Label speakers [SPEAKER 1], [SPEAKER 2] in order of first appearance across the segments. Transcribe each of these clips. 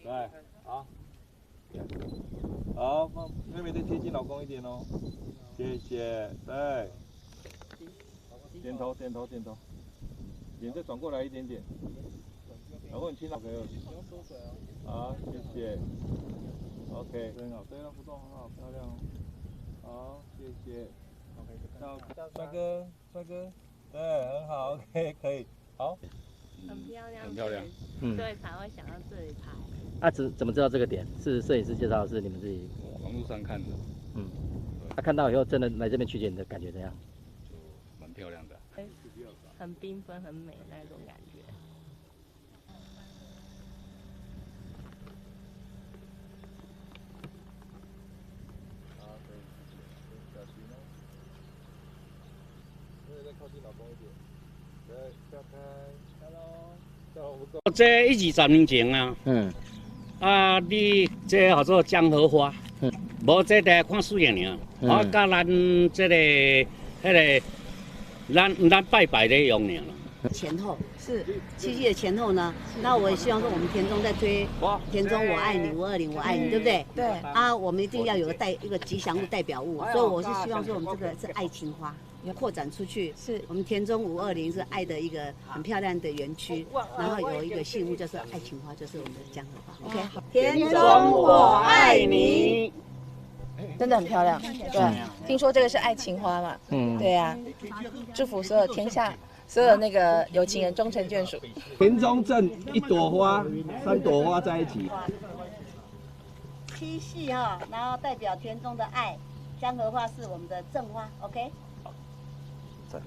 [SPEAKER 1] 对，好，好，妹妹再贴近老公一点哦，谢谢，对，点头，点头，点头，脸再转过来一点点，老公你亲老朋友，好，谢谢 ，OK，很好，对了，不动很好，漂亮哦，好，谢谢，帅哥，帅哥，对，很好 ，OK， 可以，好，
[SPEAKER 2] 很漂亮，
[SPEAKER 3] 很漂亮，
[SPEAKER 2] 所以才会想到这里拍。
[SPEAKER 4] 啊，怎么知道这个点？是摄影师介绍，是你们自己？
[SPEAKER 3] 网络上看的，
[SPEAKER 4] 他看到以后，真的来这边取景，你的感觉怎样？
[SPEAKER 3] 就蛮漂亮的。
[SPEAKER 2] 很缤纷、很美那种感觉。
[SPEAKER 1] 再靠近老公一点，对，笑开 ，Hello， 笑不够。
[SPEAKER 5] 这1、2、3年前啊，你这叫做江荷花，无这个看水的尔，我甲咱这个咱拜拜的用尔。
[SPEAKER 6] 前后是7夕的前后呢，那我也希望说我们田中在推田中我爱你520我爱你，对不对？
[SPEAKER 7] 对。
[SPEAKER 6] 啊，我们一定要有一个吉祥物代表物，所以我是希望说我们这个是爱情花，要扩展出去。是我们田中520是爱的一个很漂亮的园区，然后有一个信物就是爱情花，就是我们的江荷花。OK， 田中我爱你。
[SPEAKER 7] 真的很漂亮，对，听说这个是爱情花嘛，对呀，祝福所有天下所有那个有情人终成眷属。
[SPEAKER 8] 田中镇1朵花，3朵花在一起。
[SPEAKER 6] 7夕哈，然后代表田中的爱，江荷花是我们的正花 ，OK。
[SPEAKER 4] 赞。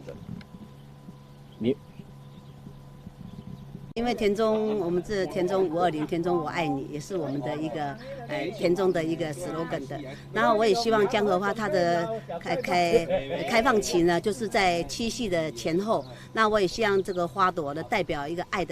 [SPEAKER 6] 因为田中，我们这田中520，田中我爱你，也是我们的一个田中的一个 slogan 的。然后我也希望江荷花它的开放期呢，就是在7夕的前后。那我也希望这个花朵呢，代表一个爱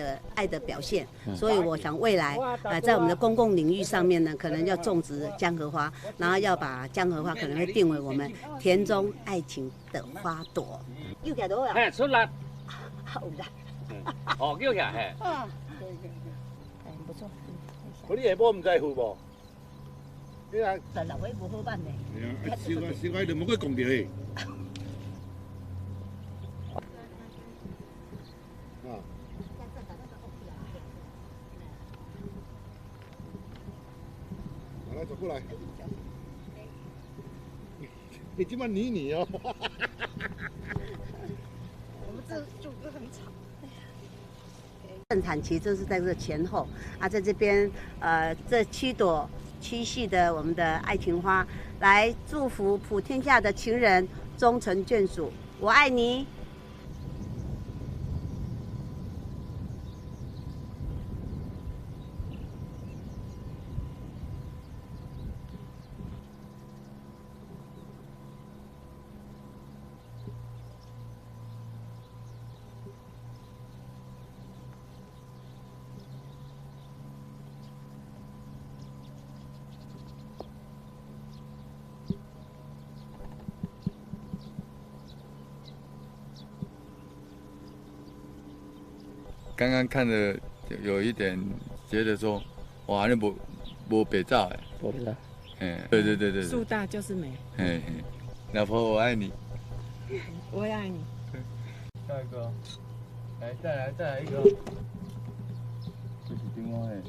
[SPEAKER 6] 的表现。所以我想未来在我们的公共领域上面呢，可能要种植江荷花，然后要把江荷花可能会定为我们田中爱情的花朵。又给多少？
[SPEAKER 5] 嘿，出来。
[SPEAKER 6] 好的。
[SPEAKER 5] 哦，叫起来嘿。
[SPEAKER 6] 不错。
[SPEAKER 1] 你下晡唔在乎无？你啊
[SPEAKER 6] 16岁无好办呢。
[SPEAKER 3] 小可就冇佢讲掉诶。
[SPEAKER 1] 来，走过来。你今晚你哦。
[SPEAKER 7] 我们这住得很吵。
[SPEAKER 6] 盛产期就是在这前后啊，在这边这7夕的我们的爱情花，来祝福普天下的情人终成眷属，我爱你。
[SPEAKER 3] 刚刚看的有一点觉得说，哇，那无白照哎，
[SPEAKER 4] 我不知道。
[SPEAKER 3] 对。
[SPEAKER 7] 树大就是美。
[SPEAKER 3] 老婆我爱你。
[SPEAKER 7] 我也爱你。
[SPEAKER 1] 下一个，来再来一个。
[SPEAKER 3] 这是顶我的。